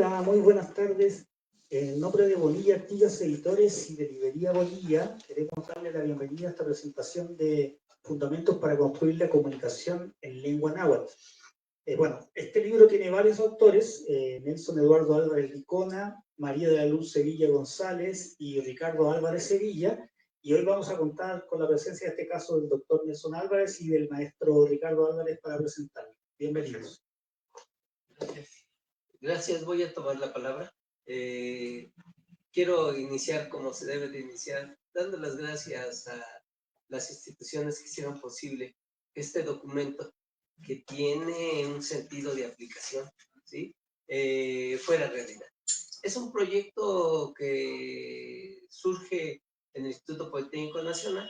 Hola, muy buenas tardes. En nombre de Bonilla Artigas Editores y de Librería Bonilla, queremos darle la bienvenida a esta presentación de Fundamentos para construir la comunicación en lengua náhuatl. Bueno, este libro tiene varios autores, Nelson Eduardo Álvarez Licona, María de la Luz Sevilla González y Ricardo Álvarez Sevilla, y hoy vamos a contar con la presencia, en este caso, del doctor Nelson Álvarez y del maestro Ricardo Álvarez para presentarlo. Bienvenidos. Gracias, voy a tomar la palabra. Quiero iniciar como se debe de iniciar, dando las gracias a las instituciones que hicieron posible que este documento, que tiene un sentido de aplicación, ¿sí? Fuera realidad. Es un proyecto que surge en el Instituto Politécnico Nacional,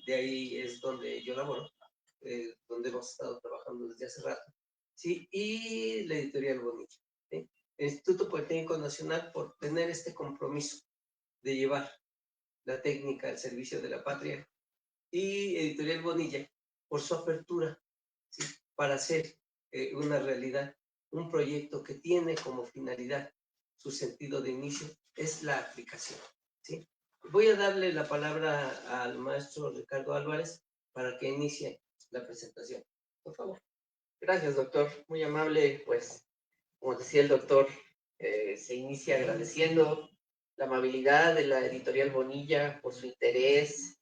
de ahí es donde yo laboro, donde hemos estado trabajando desde hace rato. ¿Sí? Y la editorial Bonilla, ¿sí? El Instituto Politécnico Nacional por tener este compromiso de llevar la técnica al servicio de la patria, y editorial Bonilla por su apertura, ¿sí? Para hacer una realidad, un proyecto que tiene como finalidad, su sentido de inicio, es la aplicación, ¿sí? Voy a darle la palabra al maestro Ricardo Álvarez para que inicie la presentación. Por favor. Gracias, doctor. Muy amable. Pues, como decía el doctor, se inicia agradeciendo la amabilidad de la editorial Bonilla por su interés,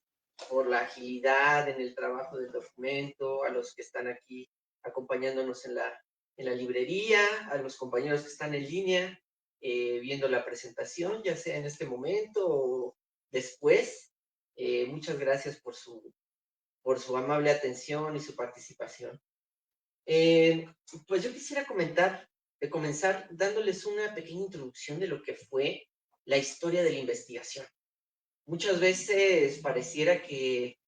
por la agilidad en el trabajo del documento, a los que están aquí acompañándonos en la librería, a los compañeros que están en línea viendo la presentación, ya sea en este momento o después. Muchas gracias por su amable atención y su participación. Pues yo quisiera comenzar dándoles una pequeña introducción de lo que fue la historia de la investigación. Muchas veces pareciera que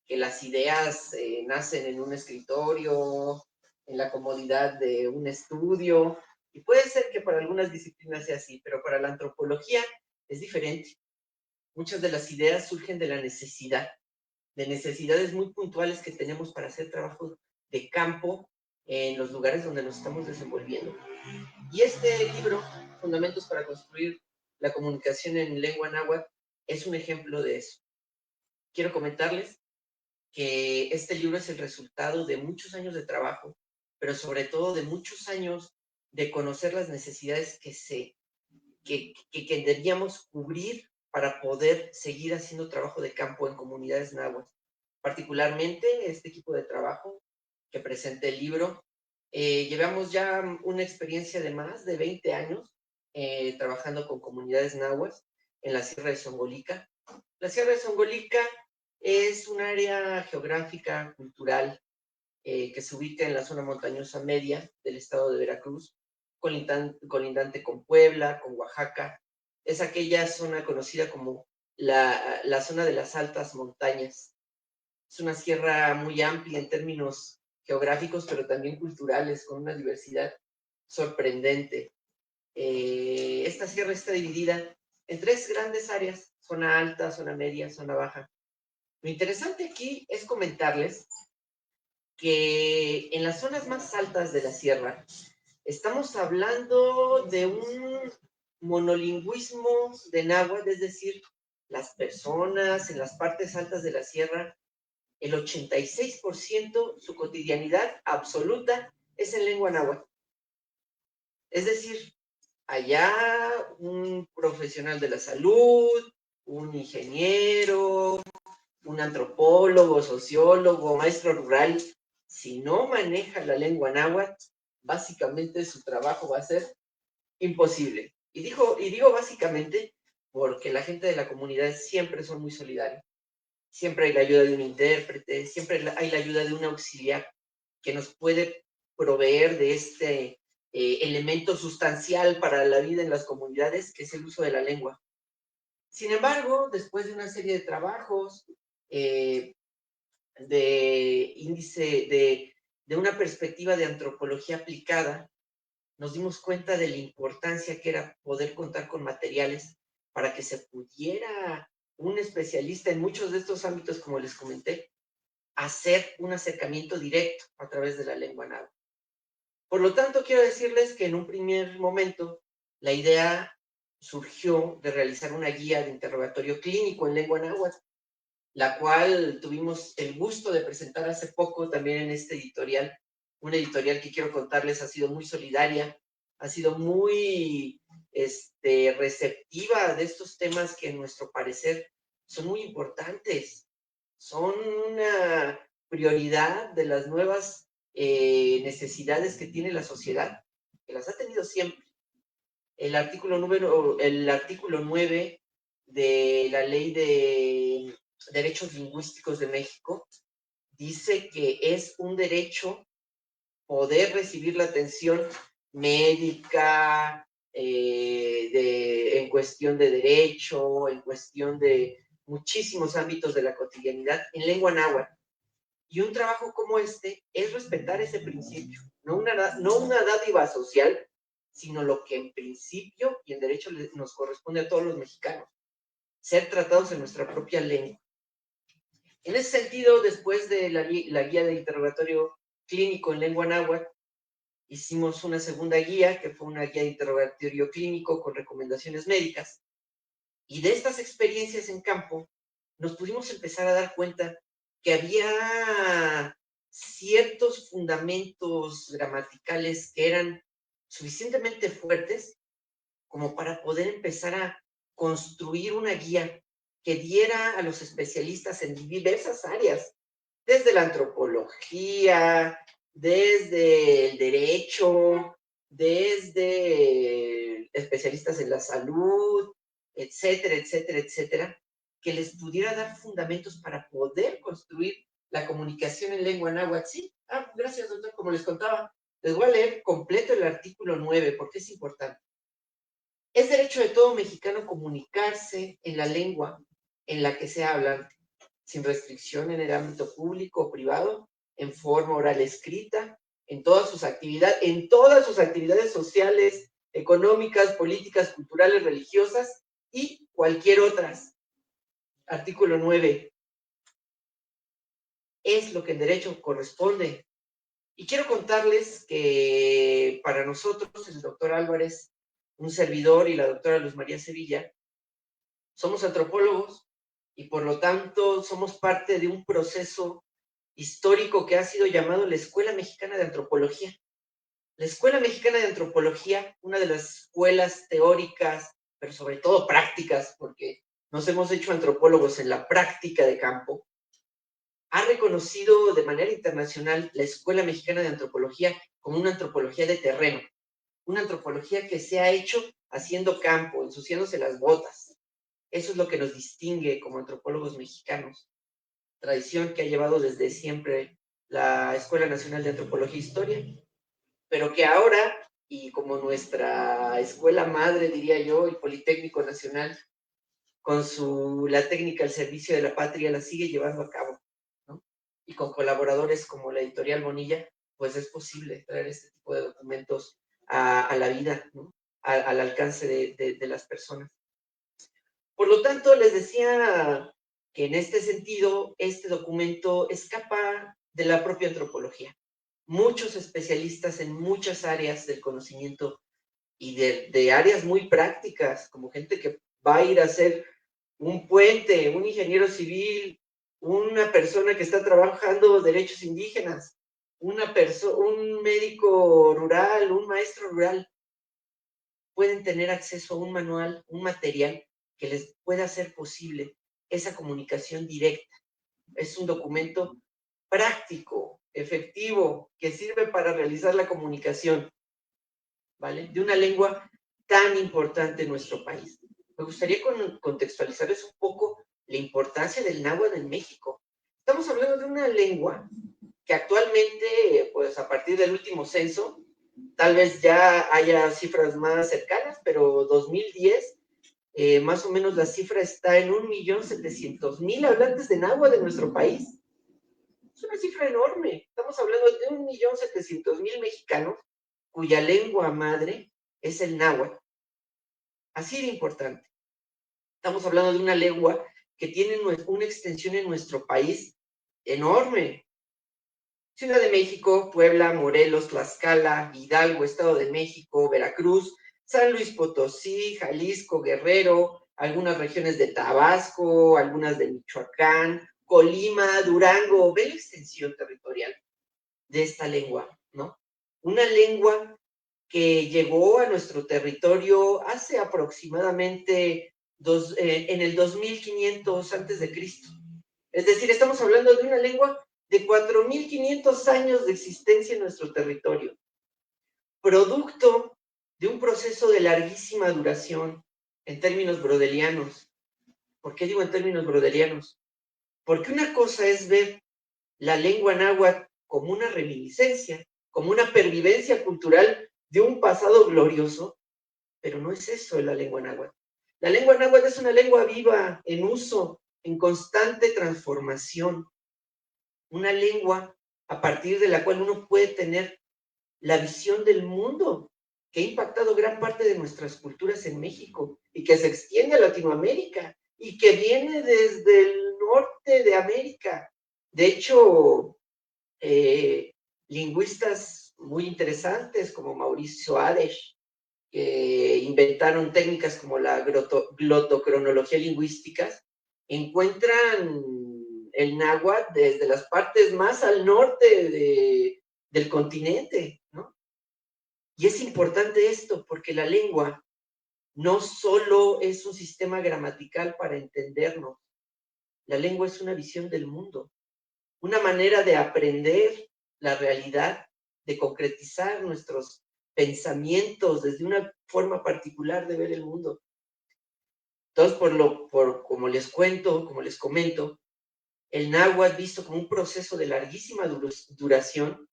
las ideas nacen en un escritorio, en la comodidad de un estudio, y puede ser que para algunas disciplinas sea así, pero para la antropología es diferente. Muchas de las ideas surgen de la necesidad, de necesidades muy puntuales que tenemos para hacer trabajo de campo en los lugares donde nos estamos desenvolviendo. Y este libro, Fundamentos para construir la comunicación en lengua náhuatl, es un ejemplo de eso. Quiero comentarles que este libro es el resultado de muchos años de trabajo, pero sobre todo de muchos años de conocer las necesidades que debíamos cubrir para poder seguir haciendo trabajo de campo en comunidades náhuatl. Particularmente este equipo de trabajo que presenta el libro, llevamos ya una experiencia de más de 20 años trabajando con comunidades náhuatl en la Sierra de Zongolica. La Sierra de Zongolica es un área geográfica, cultural, que se ubica en la zona montañosa media del estado de Veracruz, colindante con Puebla, con Oaxaca. Es aquella zona conocida como la zona de las altas montañas. Es una sierra muy amplia en términos geográficos, pero también culturales, con una diversidad sorprendente. Esta sierra está dividida en 3 grandes áreas: zona alta, zona media, zona baja. Lo interesante aquí es comentarles que en las zonas más altas de la sierra estamos hablando de un monolingüismo de náhuatl, es decir, las personas en las partes altas de la sierra, el 86%, su cotidianidad absoluta es en lengua náhuatl. Es decir, allá un profesional de la salud, un ingeniero, un antropólogo, sociólogo, maestro rural, si no maneja la lengua náhuatl, básicamente su trabajo va a ser imposible. Y digo básicamente porque la gente de la comunidad siempre son muy solidarios. Siempre hay la ayuda de un intérprete, siempre hay la ayuda de un auxiliar que nos puede proveer de este elemento sustancial para la vida en las comunidades, que es el uso de la lengua. Sin embargo, después de una serie de trabajos, de una perspectiva de antropología aplicada, nos dimos cuenta de la importancia que era poder contar con materiales para que se pudiera un especialista en muchos de estos ámbitos, como les comenté, hacer un acercamiento directo a través de la lengua náhuatl. Por lo tanto, quiero decirles que en un primer momento la idea surgió de realizar una guía de interrogatorio clínico en lengua náhuatl, la cual tuvimos el gusto de presentar hace poco también en este editorial. Una editorial que quiero contarles ha sido muy solidaria, ha sido muy receptiva de estos temas que en nuestro parecer son muy importantes, son una prioridad de las nuevas necesidades que tiene la sociedad, que las ha tenido siempre. El artículo 9 de la Ley de Derechos Lingüísticos de México dice que es un derecho poder recibir la atención médica, en cuestión de derecho, en cuestión de muchísimos ámbitos de la cotidianidad en lengua náhuatl. Y un trabajo como este es respetar ese principio, no una dádiva social, sino lo que en principio y en derecho nos corresponde a todos los mexicanos, ser tratados en nuestra propia lengua. En ese sentido, después de la guía de interrogatorio clínico en lengua náhuatl, hicimos una segunda guía, que fue una guía de interrogatorio clínico con recomendaciones médicas. Y de estas experiencias en campo, nos pudimos empezar a dar cuenta que había ciertos fundamentos gramaticales que eran suficientemente fuertes como para poder empezar a construir una guía que diera a los especialistas en diversas áreas, desde la antropología, desde el derecho, desde especialistas en la salud, etcétera, etcétera, etcétera, que les pudiera dar fundamentos para poder construir la comunicación en lengua náhuatl. Sí, gracias, doctor. Como les contaba, les voy a leer completo el artículo 9, porque es importante. Es derecho de todo mexicano comunicarse en la lengua en la que se hablan, sin restricción en el ámbito público o privado, en forma oral escrita, en todas sus actividades sociales, económicas, políticas, culturales, religiosas y cualquier otras. Artículo 9. Es lo que en derecho corresponde. Y quiero contarles que para nosotros, el doctor Álvarez, un servidor, y la doctora Luz María Sevilla, somos antropólogos y por lo tanto somos parte de un proceso histórico que ha sido llamado la Escuela Mexicana de Antropología. La Escuela Mexicana de Antropología, una de las escuelas teóricas, pero sobre todo prácticas, porque nos hemos hecho antropólogos en la práctica de campo, ha reconocido de manera internacional la Escuela Mexicana de Antropología como una antropología de terreno, una antropología que se ha hecho haciendo campo, ensuciándose las botas. Eso es lo que nos distingue como antropólogos mexicanos. Tradición que ha llevado desde siempre la Escuela Nacional de Antropología e Historia, pero que ahora, y como nuestra escuela madre, diría yo, el Politécnico Nacional, con la técnica al servicio de la patria, la sigue llevando a cabo, ¿no? Y con colaboradores como la editorial Bonilla, pues es posible traer este tipo de documentos a la vida, ¿no? Al alcance de las personas. Por lo tanto, les decía que en este sentido, este documento escapa de la propia antropología. Muchos especialistas en muchas áreas del conocimiento y de áreas muy prácticas, como gente que va a ir a hacer un puente, un ingeniero civil, una persona que está trabajando derechos indígenas, un médico rural, un maestro rural, pueden tener acceso a un manual, un material que les pueda hacer posible esa comunicación directa. Es un documento práctico, efectivo, que sirve para realizar la comunicación, ¿vale? De una lengua tan importante en nuestro país. Me gustaría contextualizarles un poco la importancia del náhuatl en México. Estamos hablando de una lengua que actualmente, pues a partir del último censo, tal vez ya haya cifras más cercanas, pero 2010, más o menos la cifra está en 1.700.000 hablantes de náhuatl de nuestro país. Es una cifra enorme. Estamos hablando de 1.700.000 mexicanos cuya lengua madre es el náhuatl. Así de importante. Estamos hablando de una lengua que tiene una extensión en nuestro país enorme. Ciudad de México, Puebla, Morelos, Tlaxcala, Hidalgo, Estado de México, Veracruz, San Luis Potosí, Jalisco, Guerrero, algunas regiones de Tabasco, algunas de Michoacán, Colima, Durango. Ve la extensión territorial de esta lengua, ¿no? Una lengua que llegó a nuestro territorio hace aproximadamente en el 2500 antes de Cristo. Es decir, estamos hablando de una lengua de 4500 años de existencia en nuestro territorio, producto de un proceso de larguísima duración en términos brodelianos. ¿Por qué digo en términos brodelianos? Porque una cosa es ver la lengua náhuatl como una reminiscencia, como una pervivencia cultural de un pasado glorioso, pero no es eso la lengua náhuatl. La lengua náhuatl es una lengua viva, en uso, en constante transformación. Una lengua a partir de la cual uno puede tener la visión del mundo que ha impactado gran parte de nuestras culturas en México y que se extiende a Latinoamérica y que viene desde el norte de América. De hecho, lingüistas muy interesantes como Mauricio Adesh, que inventaron técnicas como la glotocronología lingüística, encuentran el náhuatl desde las partes más al norte del continente, ¿no? Y es importante esto porque la lengua no solo es un sistema gramatical para entendernos, la lengua es una visión del mundo, una manera de aprender la realidad, de concretizar nuestros pensamientos desde una forma particular de ver el mundo. Entonces, como les cuento, como les comento, el náhuatl visto como un proceso de larguísima duración,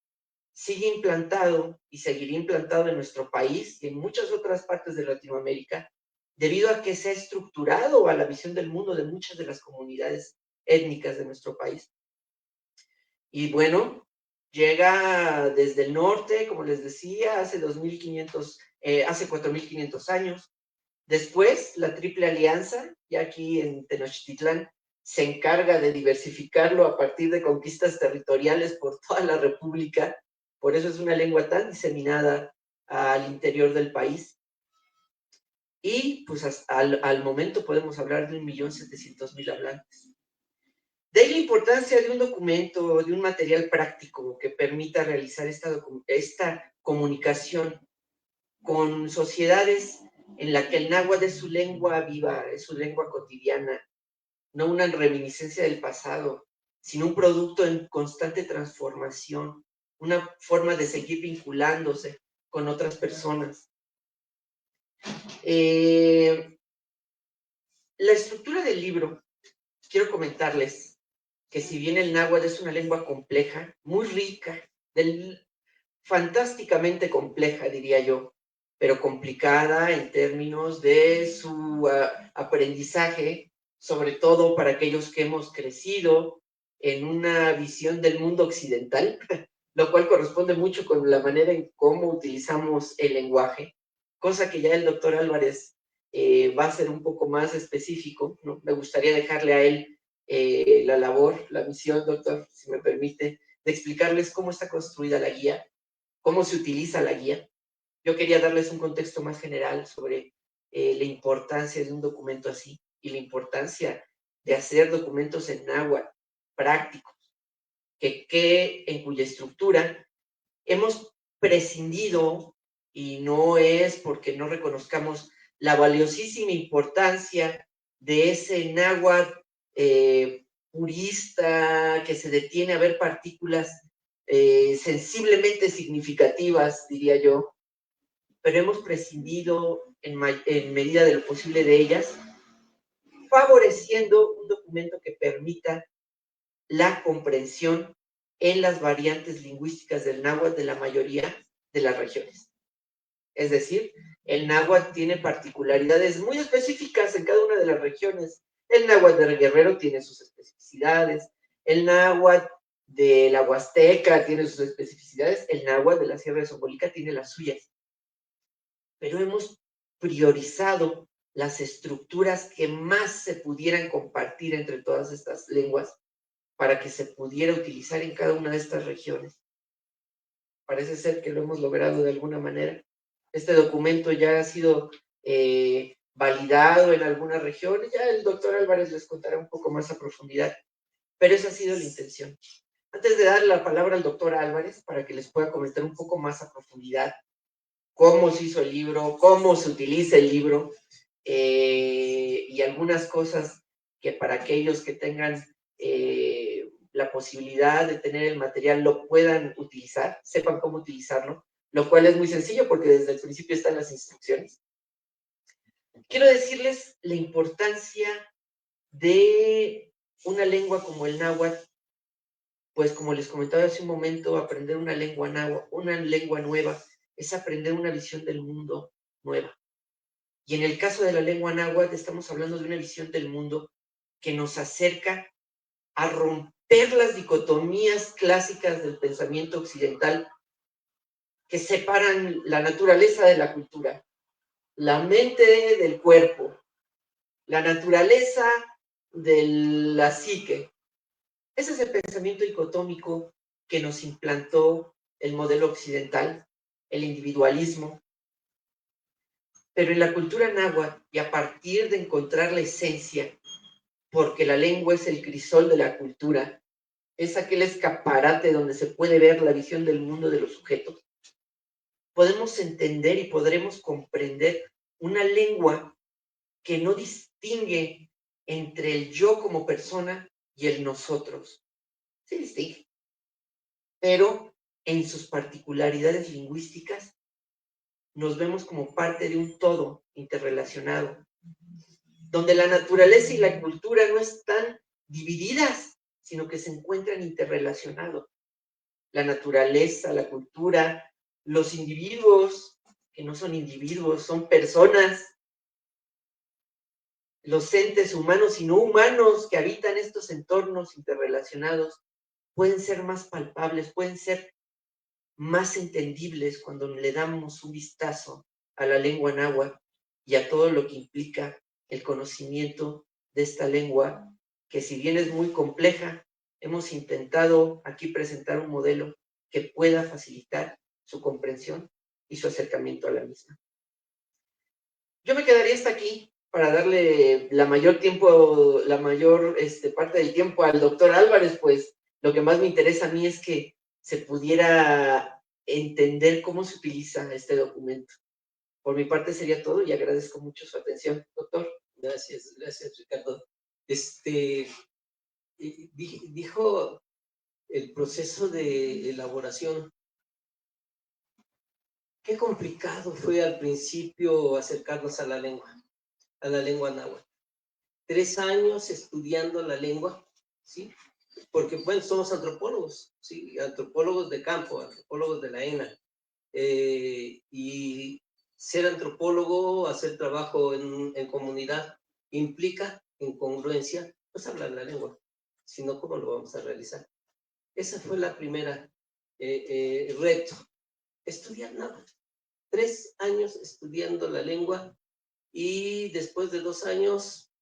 sigue implantado y seguirá implantado en nuestro país y en muchas otras partes de Latinoamérica, debido a que se ha estructurado a la visión del mundo de muchas de las comunidades étnicas de nuestro país. Y bueno, llega desde el norte, como les decía, hace 4500 años. Después, la Triple Alianza, ya aquí en Tenochtitlán, se encarga de diversificarlo a partir de conquistas territoriales por toda la República. Por eso es una lengua tan diseminada al interior del país. Y pues al momento podemos hablar de 1.700.000 hablantes. De ahí la importancia de un documento, de un material práctico que permita realizar esta comunicación con sociedades en la que el náhuatl es su lengua viva, es su lengua cotidiana, no una reminiscencia del pasado, sino un producto en constante transformación, una forma de seguir vinculándose con otras personas. La estructura del libro, quiero comentarles que si bien el náhuatl es una lengua compleja, muy rica, fantásticamente compleja, diría yo, pero complicada en términos de su aprendizaje, sobre todo para aquellos que hemos crecido en una visión del mundo occidental, lo cual corresponde mucho con la manera en cómo utilizamos el lenguaje, cosa que ya el doctor Álvarez va a ser un poco más específico, ¿no? Me gustaría dejarle a él la labor, la misión, doctor, si me permite, de explicarles cómo está construida la guía, cómo se utiliza la guía. Yo quería darles un contexto más general sobre la importancia de un documento así y la importancia de hacer documentos en náhuatl prácticos, en cuya estructura hemos prescindido, y no es porque no reconozcamos la valiosísima importancia de ese náhuatl purista que se detiene a ver partículas sensiblemente significativas, diría yo, pero hemos prescindido en medida de lo posible de ellas, favoreciendo un documento que permita la comprensión en las variantes lingüísticas del náhuatl de la mayoría de las regiones. Es decir, el náhuatl tiene particularidades muy específicas en cada una de las regiones. El náhuatl del Guerrero tiene sus especificidades, el náhuatl de la Huasteca tiene sus especificidades, el náhuatl de la Sierra de Sombolica tiene las suyas. Pero hemos priorizado las estructuras que más se pudieran compartir entre todas estas lenguas para que se pudiera utilizar en cada una de estas regiones. Parece ser que lo hemos logrado de alguna manera. Este documento ya ha sido validado en algunas regiones, ya el doctor Álvarez les contará un poco más a profundidad, pero esa ha sido la intención. Antes de darle la palabra al doctor Álvarez, para que les pueda comentar un poco más a profundidad cómo se hizo el libro, cómo se utiliza el libro, y algunas cosas que para aquellos que tengan la posibilidad de tener el material lo puedan utilizar, sepan cómo utilizarlo, lo cual es muy sencillo porque desde el principio están las instrucciones. Quiero decirles la importancia de una lengua como el náhuatl, pues como les comentaba hace un momento, aprender una lengua nueva es aprender una visión del mundo nueva. Y en el caso de la lengua náhuatl estamos hablando de una visión del mundo que nos acerca a romper las dicotomías clásicas del pensamiento occidental que separan la naturaleza de la cultura, la mente del cuerpo, la naturaleza de la psique. Ese es el pensamiento dicotómico que nos implantó el modelo occidental, el individualismo. Pero en la cultura náhuatl, y a partir de encontrar la esencia, porque la lengua es el crisol de la cultura, es aquel escaparate donde se puede ver la visión del mundo de los sujetos, podemos entender y podremos comprender una lengua que no distingue entre el yo como persona y el nosotros. Sí distingue, pero en sus particularidades lingüísticas nos vemos como parte de un todo interrelacionado, donde la naturaleza y la cultura no están divididas, sino que se encuentran interrelacionados. La naturaleza, la cultura, los individuos, que no son individuos, son personas, los entes humanos y no humanos que habitan estos entornos interrelacionados, pueden ser más palpables, pueden ser más entendibles cuando le damos un vistazo a la lengua náhuatl y a todo lo que implica el conocimiento de esta lengua, que si bien es muy compleja, hemos intentado aquí presentar un modelo que pueda facilitar su comprensión y su acercamiento a la misma. Yo me quedaría hasta aquí para darle la mayor parte del tiempo al doctor Álvarez, pues lo que más me interesa a mí es que se pudiera entender cómo se utiliza este documento. Por mi parte sería todo y agradezco mucho su atención, doctor. Gracias, Ricardo. Dijo el proceso de elaboración. Qué complicado fue al principio acercarnos a la lengua náhuatl. 3 años estudiando la lengua, ¿sí? Porque, bueno, somos antropólogos, ¿sí? Antropólogos de campo, antropólogos de la ENA. Y ser antropólogo, hacer trabajo en comunidad, implica en congruencia, pues hablar la lengua. Si no, ¿cómo lo vamos a realizar? Esa fue la primera reto. Estudiar nada. 3 años estudiando la lengua y después de 2 años,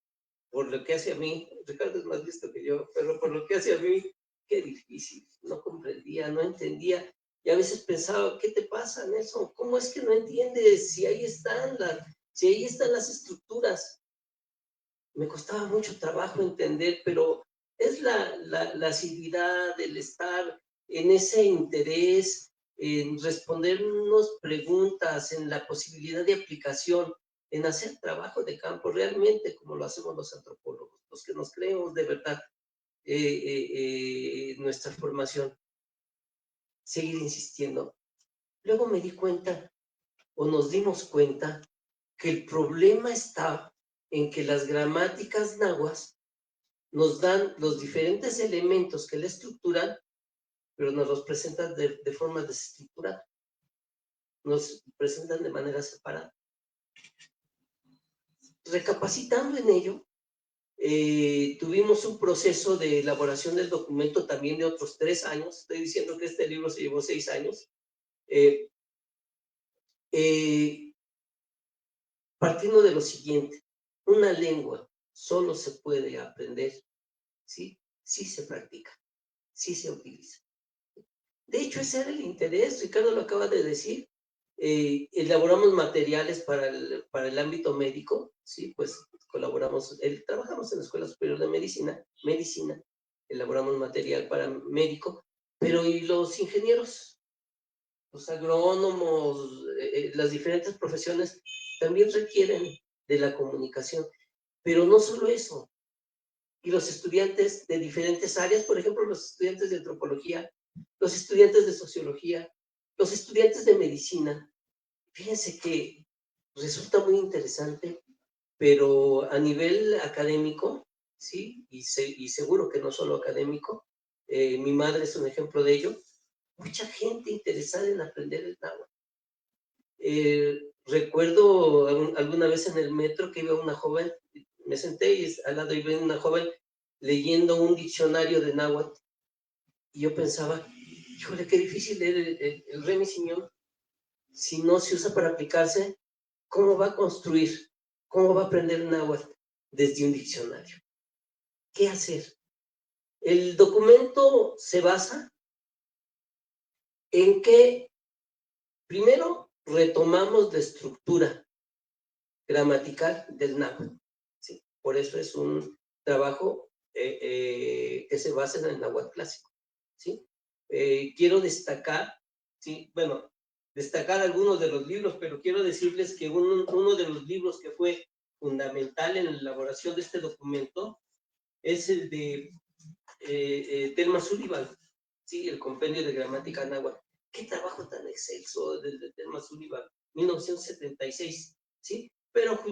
por lo que hace a mí, Ricardo es más listo que yo, pero por lo que hace a mí, qué difícil, no comprendía, no entendía, y a veces pensaba, ¿qué te pasa, Nelson? ¿Cómo es que no entiendes si ahí están las estructuras? Me costaba mucho trabajo entender, pero es la asiduidad, el estar en ese interés, en respondernos preguntas, en la posibilidad de aplicación, en hacer trabajo de campo realmente como lo hacemos los antropólogos, los que nos creemos de verdad nuestra formación. Seguir insistiendo. Luego me di cuenta, o nos dimos cuenta, que el problema está en que las gramáticas nahuas nos dan los diferentes elementos que la estructuran, pero nos los presentan de forma desestructurada. Nos presentan de manera separada. Recapacitando en ello, tuvimos un proceso de elaboración del documento también de otros 3 años. Estoy diciendo que este libro se llevó 6 años. Partiendo de lo siguiente, una lengua solo se puede aprender, ¿sí? sí se practica, sí se utiliza. De hecho, ese era el interés, Ricardo lo acaba de decir. Elaboramos materiales para el ámbito médico, ¿sí? Pues colaboramos, trabajamos en la Escuela Superior de Medicina, elaboramos material para médico, pero ¿y los ingenieros? Los agrónomos, las diferentes profesiones también requieren de la comunicación, pero no solo eso. Y los estudiantes de diferentes áreas, por ejemplo, los estudiantes de antropología, los estudiantes de sociología, los estudiantes de medicina, fíjense que resulta muy interesante, pero a nivel académico, ¿sí? Y seguro que no solo académico, mi madre es un ejemplo de ello, mucha gente interesada en aprender el náhuatl. Recuerdo alguna vez en el metro que iba una joven, me senté y al lado iba una joven leyendo un diccionario de náhuatl, y yo pensaba, híjole, qué difícil leer el Remi Siñón, si no se usa para aplicarse, ¿cómo va a construir? ¿Cómo va a aprender náhuatl desde un diccionario? ¿Qué hacer? El documento se basa en que, primero, retomamos la estructura gramatical del náhuatl, ¿sí? Por eso es un trabajo que se basa en el náhuatl clásico, ¿sí? Quiero destacar, ¿sí? Bueno, destacar algunos de los libros, pero quiero decirles que uno de los libros que fue fundamental en la elaboración de este documento es el de Thelma Sullivan, ¿sí? El compendio de gramática náhuatl. Qué trabajo tan excelso de Thelma Sullivan, 1976, ¿sí? Pero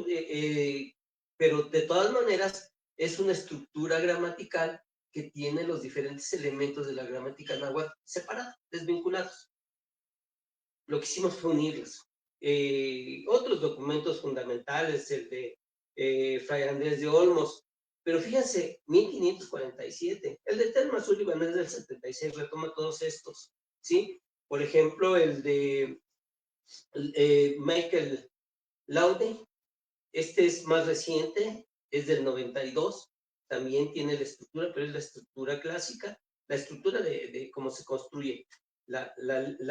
de todas maneras es una estructura gramatical que tiene los diferentes elementos de la gramática náhuatl separados, desvinculados. Lo que hicimos fue unirlos. Otros documentos fundamentales, el de Fray Andrés de Olmos, pero fíjense, 1547, el de Thelma Sullivan es del 76, retoma todos estos, ¿sí? Por ejemplo, el de Michael Laude, este es más reciente, es del 92, también tiene la estructura, pero es la estructura clásica, la estructura de cómo se construye la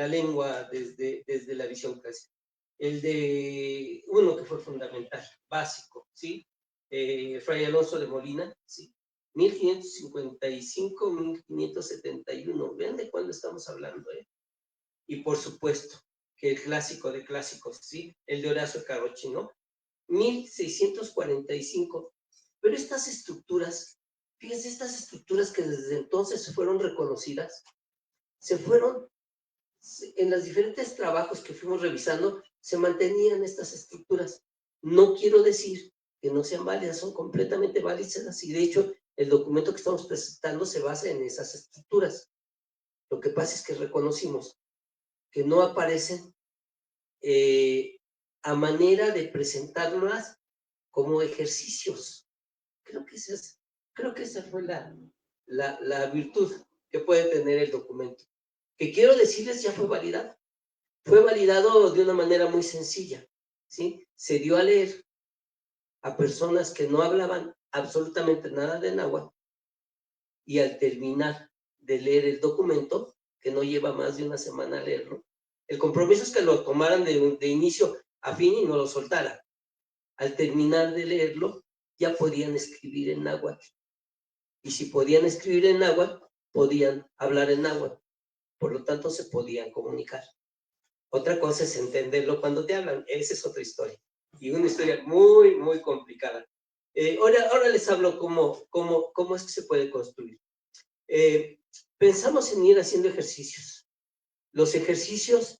lengua desde la visión clásica. El de uno que fue fundamental, básico, ¿sí? Fray Alonso de Molina, ¿sí? 1555-1571, vean de cuándo estamos hablando, ¿eh? Y por supuesto, que el clásico de clásicos, ¿sí? El de Horacio Carochi, ¿no? 1645. Pero estas estructuras, fíjense, estas estructuras que desde entonces fueron reconocidas, se fueron, en los diferentes trabajos que fuimos revisando, se mantenían estas estructuras. No quiero decir que no sean válidas, son completamente válidas, y de hecho, el documento que estamos presentando se basa en esas estructuras. Lo que pasa es que reconocimos que no aparecen a manera de presentarlas como ejercicios. Creo que esa fue la virtud que puede tener el documento. Que quiero decirles, ya fue validado. Fue validado de una manera muy sencilla, ¿sí? Se dio a leer a personas que no hablaban absolutamente nada de náhuatl, y al terminar de leer el documento, que no lleva más de una semana a leerlo, el compromiso es que lo tomaran de inicio a fin y no lo soltaran. Al terminar de leerlo, ya podían escribir en náhuatl. Y si podían escribir en náhuatl, podían hablar en náhuatl. Por lo tanto, se podían comunicar. Otra cosa es entenderlo cuando te hablan. Esa es otra historia. Y una historia muy, muy complicada. Ahora les hablo cómo es que se puede construir. Pensamos en ir haciendo ejercicios. Los ejercicios,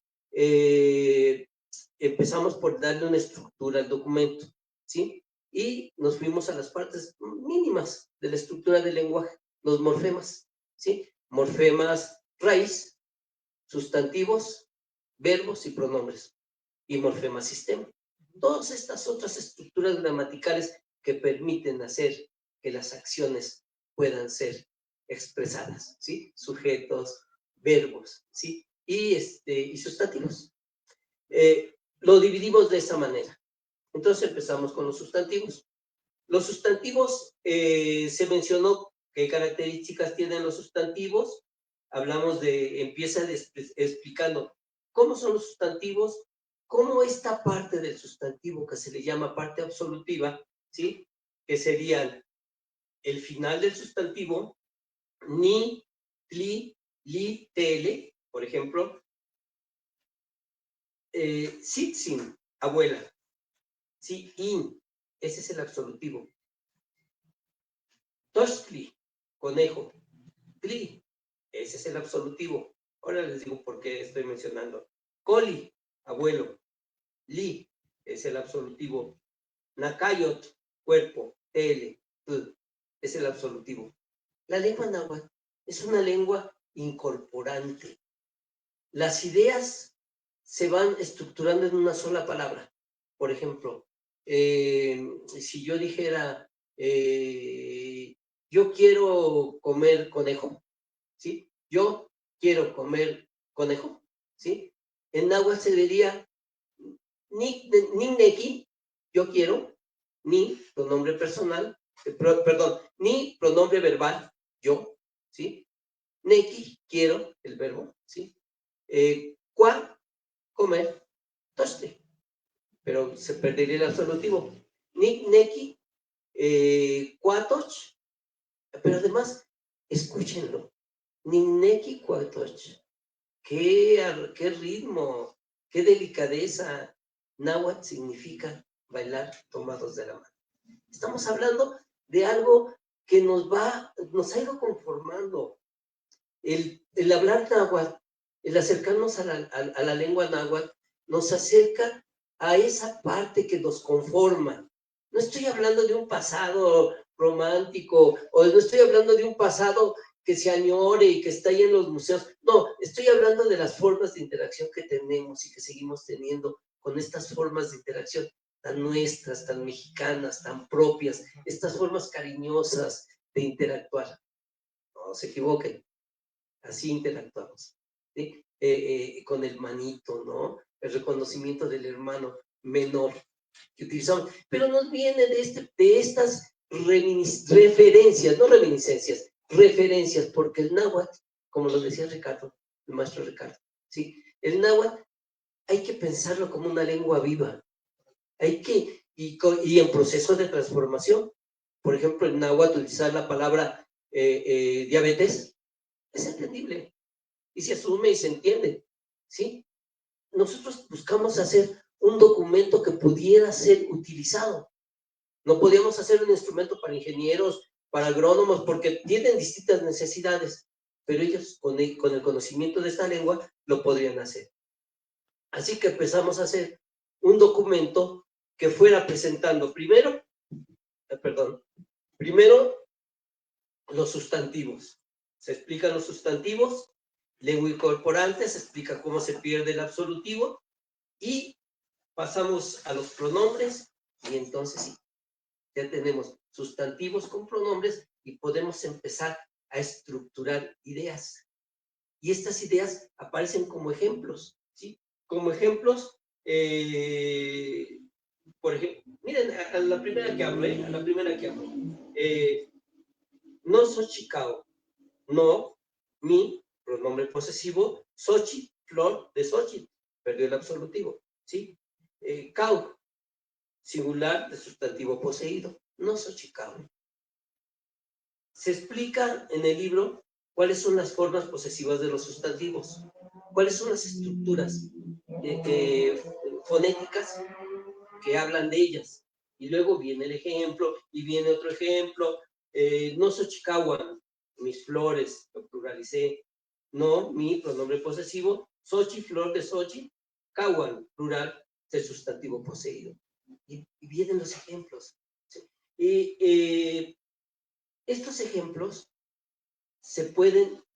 empezamos por darle una estructura al documento, ¿sí? Y nos fuimos a las partes mínimas de la estructura del lenguaje, los morfemas, ¿sí? Morfemas raíz, sustantivos, verbos y pronombres, y morfemas sistema. Todas estas otras estructuras gramaticales que permiten hacer que las acciones puedan ser expresadas, ¿sí? Sujetos, verbos, ¿sí? Y sustantivos. Lo dividimos de esa manera. Entonces empezamos con los sustantivos. Los sustantivos se mencionó ¿Qué características tienen los sustantivos? Hablamos empieza explicando cómo son los sustantivos, cómo esta parte del sustantivo que se le llama parte absolutiva, ¿sí? Que serían el final del sustantivo, ni, tli, li, tele, por ejemplo, sitsin, abuela, sí, in, ese es el absolutivo. Toshli, conejo, tli, ese es el absolutivo. Ahora les digo por qué estoy mencionando. Coli, abuelo, li, es el absolutivo. Nakayot, cuerpo, tele, es el absolutivo. La lengua náhuatl es una lengua incorporante. Las ideas se van estructurando en una sola palabra. Por ejemplo, si yo dijera, yo quiero comer conejo, ¿sí? Yo quiero comer conejo, ¿sí? En náhuatl se diría, neki, yo quiero, ni pronombre personal, perdón, ni pronombre verbal, yo, ¿sí? Neki, quiero, el verbo, ¿sí? Qua, comer, toste, pero se perdería el absolutivo. Neki, cuatoch, pero además, escúchenlo. Neki, cuatoch. Qué ritmo, qué delicadeza. Náhuatl significa bailar tomados de la mano. Estamos hablando de algo que nos ha ido conformando. El hablar náhuatl, el acercarnos a la lengua náhuatl, nos acerca a esa parte que nos conforma. No estoy hablando de un pasado romántico, o no estoy hablando de un pasado que se añore y que está ahí en los museos. No, estoy hablando de las formas de interacción que tenemos y que seguimos teniendo con estas formas de interacción tan nuestras, tan mexicanas, tan propias, estas formas cariñosas de interactuar. No se equivoquen. Así interactuamos, ¿sí? Con el manito, ¿no? El reconocimiento del hermano menor que utilizamos, pero nos viene de estas referencias, no reminiscencias, referencias, porque el náhuatl, como lo decía Ricardo, el maestro Ricardo, ¿sí? El náhuatl hay que pensarlo como una lengua viva, y en proceso de transformación. Por ejemplo, el náhuatl utilizar la palabra diabetes, es entendible y se asume y se entiende, ¿sí? Nosotros buscamos hacer un documento que pudiera ser utilizado. No podíamos hacer un instrumento para ingenieros, para agrónomos, porque tienen distintas necesidades, pero ellos con el conocimiento de esta lengua lo podrían hacer. Así que empezamos a hacer un documento que fuera presentando primero los sustantivos. Se explican los sustantivos, lengua incorporante, se explica cómo se pierde el absolutivo y pasamos a los pronombres y entonces sí, ya tenemos sustantivos con pronombres y podemos empezar a estructurar ideas. Y estas ideas aparecen como ejemplos, ¿sí? Como ejemplos, por ejemplo, miren, a la primera que hablo, no soy Chicago, no, mi, pronombre posesivo, Xochi, flor de Xochitl, perdió el absolutivo, ¿sí? Cau, singular de sustantivo poseído, no Xochicau. Se explica en el libro cuáles son las formas posesivas de los sustantivos, cuáles son las estructuras fonéticas que hablan de ellas. Y luego viene el ejemplo, y viene otro ejemplo, no Xochicahuan, mis flores, lo pluralicé, no, mi pronombre posesivo, Xochi, flor de Xochi, Cahuan, plural, del sustantivo poseído. Y vienen los ejemplos. ¿Sí? Estos ejemplos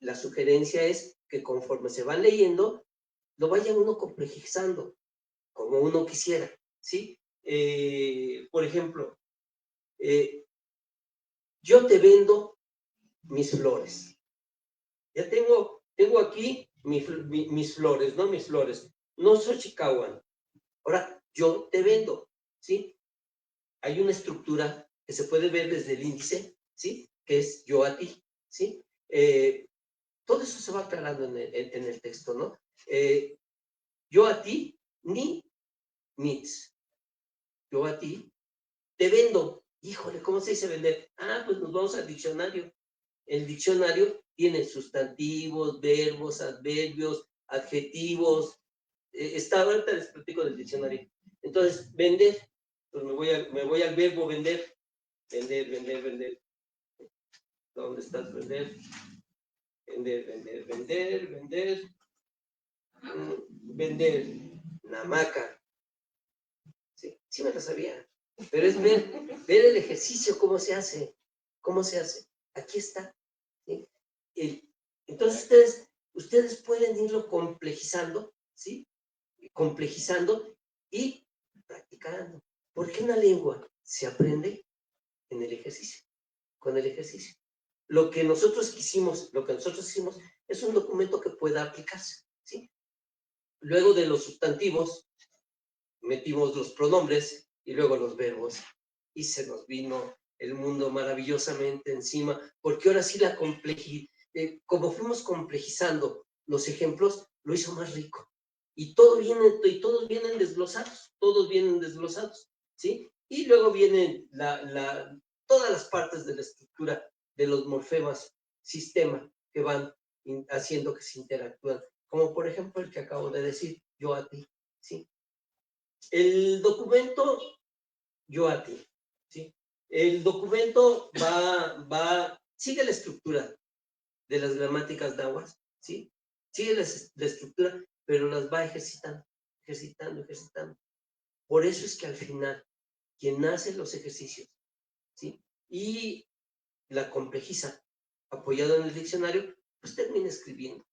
la sugerencia es que conforme se van leyendo, lo vaya uno complejizando, como uno quisiera, ¿sí? Por ejemplo, yo te vendo mis flores. Ya tengo aquí mis flores, ¿no? Mis flores. No Xochicahuan. Ahora, yo te vendo, ¿sí? Hay una estructura que se puede ver desde el índice, ¿sí? que es yo a ti, ¿sí? Todo eso se va aclarando en el texto, ¿no? Yo a ti, ni, nits. Yo a ti, te vendo. Híjole, ¿cómo se dice vender? Ah, pues nos vamos al diccionario. El diccionario tiene sustantivos, verbos, adverbios, adjetivos. Ahorita les platico del diccionario. Entonces, vender. Pues me voy al verbo vender. Vender, vender, vender. ¿Dónde estás? Vender. Vender, vender, vender, vender. Vender. Namaca. Sí, sí me lo sabía. Pero es ver el ejercicio, cómo se hace. ¿Cómo se hace? Aquí está. ¿Sí? Entonces ustedes pueden irlo complejizando, ¿sí? Complejizando y practicando. Porque una lengua se aprende en el ejercicio, con el ejercicio. Lo que nosotros hicimos es un documento que pueda aplicarse, ¿sí? Luego de los sustantivos, metimos los pronombres y luego los verbos. Y se nos vino el mundo maravillosamente encima, porque ahora sí como fuimos complejizando los ejemplos, lo hizo más rico. Y todos vienen desglosados, ¿sí? Y luego vienen todas las partes de la estructura de los morfemas, sistema, que van haciendo que se interactúan. Como por ejemplo el que acabo de decir, yo a ti, ¿sí? El documento, yo a ti, ¿sí? El documento sigue la estructura de las gramáticas náhuatl, ¿sí? Sigue la estructura, pero las va ejercitando. Por eso es que al final, quien hace los ejercicios, ¿sí? Y la complejiza, apoyado en el diccionario, pues termina escribiendo.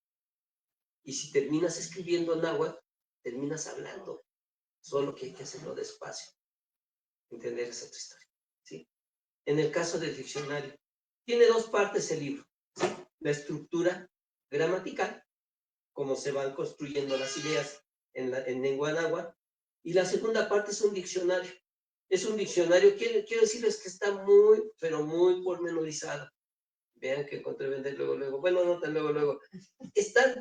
Y si terminas escribiendo náhuatl, terminas hablando. Solo que hay que hacerlo despacio. Entender esa otra historia, ¿sí? En el caso del diccionario, tiene dos partes el libro, ¿sí? La estructura gramatical, cómo se van construyendo las ideas en lengua náhuatl, y la segunda parte es un diccionario. Es un diccionario, quiero decirles que está muy, pero muy pormenorizado. Vean que encontré vender luego. Bueno, no tan luego. Está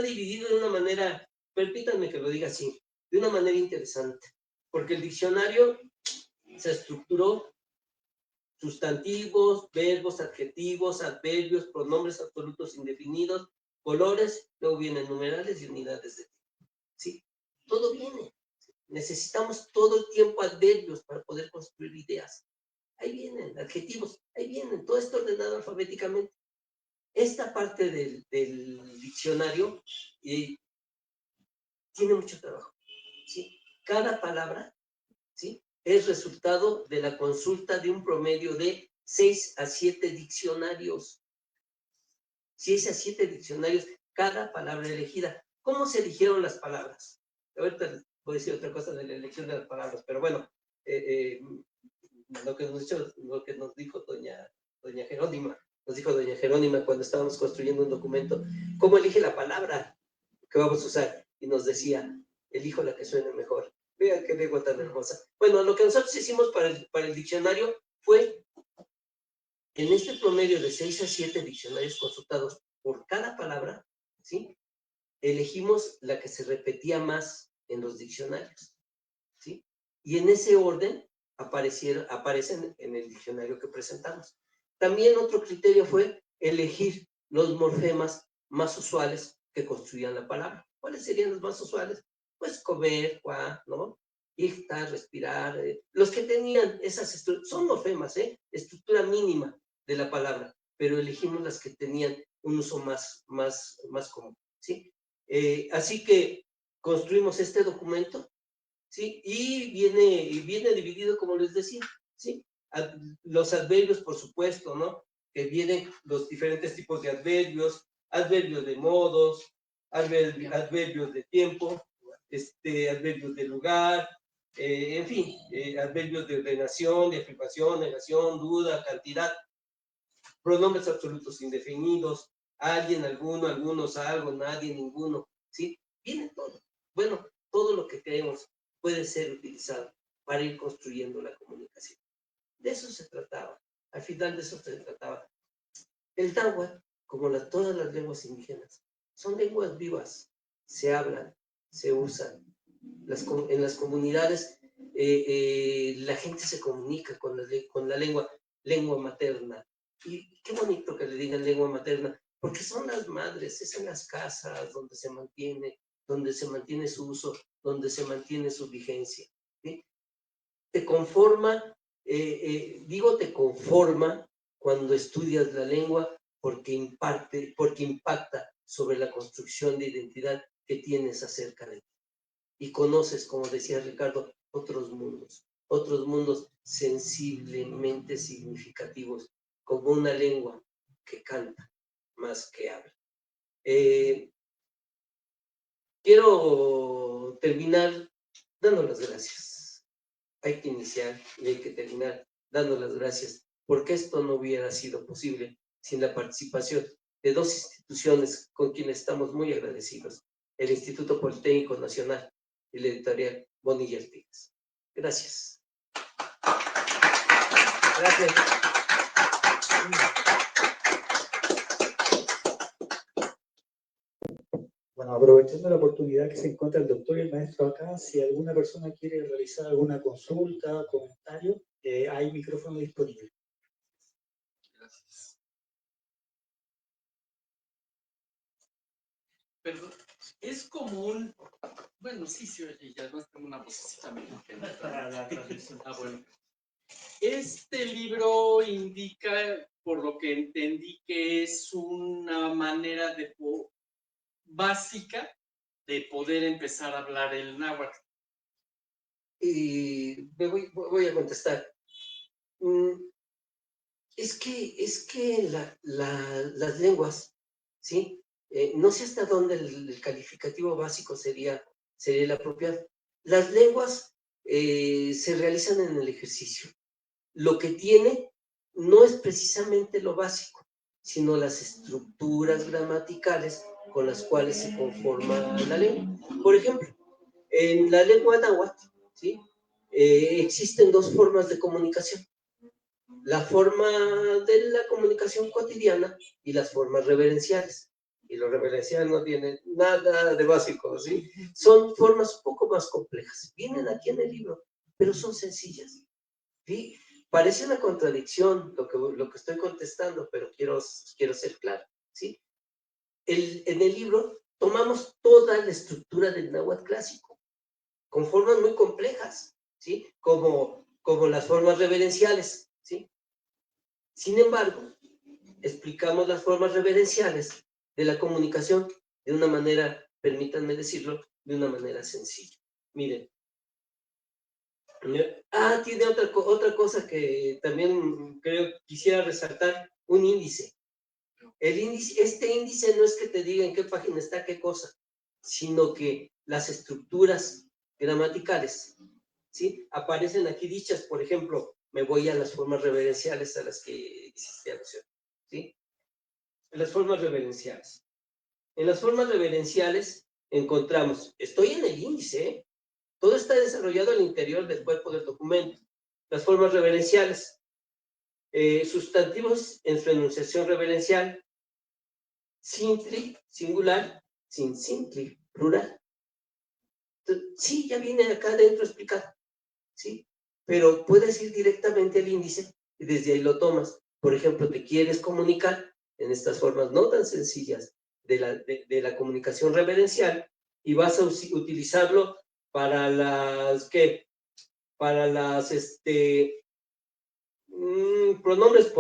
dividido de una manera, permítanme que lo diga así, de una manera interesante. Porque el diccionario se estructuró sustantivos, verbos, adjetivos, adverbios, pronombres absolutos indefinidos, colores, luego vienen numerales y unidades de tiempo. ¿Sí? Todo viene. Necesitamos todo el tiempo adverbios para poder construir ideas. Ahí vienen, adjetivos, ahí vienen, todo esto ordenado alfabéticamente. Esta parte del diccionario tiene mucho trabajo, ¿sí? Cada palabra, ¿sí?, es resultado de la consulta de un promedio de 6 a 7 diccionarios. 6 a 7 diccionarios, cada palabra elegida. ¿Cómo se eligieron las palabras? Ahorita les voy a decir otra cosa de la elección de las palabras, pero bueno, lo que nos dijo doña Jerónima, cuando estábamos construyendo un documento, ¿cómo elige la palabra que vamos a usar? Y nos decía, elijo la que suene mejor. Vean qué lengua tan hermosa. Bueno, lo que nosotros hicimos para el diccionario fue, en este promedio de 6 a 7 diccionarios consultados por cada palabra, ¿sí?, elegimos la que se repetía más en los diccionarios, ¿sí? Y en ese orden aparecen en el diccionario que presentamos. También otro criterio fue elegir los morfemas más usuales que construían la palabra. ¿Cuáles serían los más usuales? Pues comer, ¿no? Ictar, respirar. Los que tenían esas estructuras, son morfemas, estructura mínima de la palabra, pero elegimos las que tenían un uso más común, ¿sí? Así que construimos este documento, ¿sí? Y viene dividido, como les decía, ¿sí? Los adverbios, por supuesto, ¿no? Que vienen los diferentes tipos de adverbios, adverbios de modos, adverbios de tiempo, adverbios de lugar, en fin, adverbios de ordenación, de afirmación, negación, duda, cantidad, pronombres absolutos indefinidos, alguien, alguno, algunos, algo, nadie, ninguno, ¿sí? Viene todo. Bueno, todo lo que creemos puede ser utilizado para ir construyendo la comunicación. De eso se trataba. Al final de eso se trataba. El náhuatl, como todas las lenguas indígenas, son lenguas vivas, se hablan, se usan. En las comunidades la gente se comunica con la lengua materna. Y qué bonito que le digan lengua materna, porque son las madres, es en las casas donde se mantiene su uso, donde se mantiene su vigencia. ¿Sí? Te conforma, te conforma cuando estudias la lengua porque impacta sobre la construcción de identidad que tienes acerca de ti. Y conoces, como decía Ricardo, otros mundos sensiblemente significativos, como una lengua que canta más que habla. Quiero terminar dando las gracias. Hay que iniciar y hay que terminar dando las gracias, porque esto no hubiera sido posible sin la participación de dos instituciones con quienes estamos muy agradecidos: el Instituto Politécnico Nacional y la editorial Bonilla Artigas. Gracias. Gracias. Bueno, aprovechando la oportunidad que se encuentra el doctor y el maestro acá, si alguna persona quiere realizar alguna consulta, comentario, hay micrófono disponible. Gracias. Perdón, es común, bueno, sí, oye, ya no tengo una vocecita mía. Bueno. Este libro indica, por lo que entendí, que es una manera básica de poder empezar a hablar el náhuatl. Y voy a contestar. Es que las lenguas, ¿sí? No sé hasta dónde el calificativo básico sería el apropiado. Las lenguas se realizan en el ejercicio. Lo que tiene no es precisamente lo básico, sino las estructuras gramaticales con las cuales se conforma la lengua. Por ejemplo, en la lengua náhuatl, ¿sí? Existen dos formas de comunicación: la forma de la comunicación cotidiana y las formas reverenciales. Y lo reverencial no tiene nada de básico, ¿sí? Son formas un poco más complejas. Vienen aquí en el libro, pero son sencillas, ¿sí? Parece una contradicción lo que estoy contestando, pero quiero ser claro, ¿sí? En el libro tomamos toda la estructura del náhuatl clásico, con formas muy complejas, ¿sí? Como las formas reverenciales, ¿sí? Sin embargo, explicamos las formas reverenciales de la comunicación de una manera, permítanme decirlo, de una manera sencilla. Miren. Tiene otra cosa que también quisiera resaltar: un índice. Este índice no es que te diga en qué página está qué cosa, sino que las estructuras gramaticales, ¿sí? Aparecen aquí dichas. Por ejemplo, me voy a las formas reverenciales a las que hiciste alusión, ¿sí? Las formas reverenciales. En las formas reverenciales encontramos, estoy en el índice, ¿eh? Todo está desarrollado al interior del cuerpo del documento. Las formas reverenciales. Sustantivos en su enunciación reverencial: sintli, singular; sin sintli, plural. Entonces, sí, ya viene acá adentro explicado, ¿sí? Pero puedes ir directamente al índice y desde ahí lo tomas. Por ejemplo, te quieres comunicar en estas formas no tan sencillas de la comunicación reverencial y vas a utilizarlo para pronombres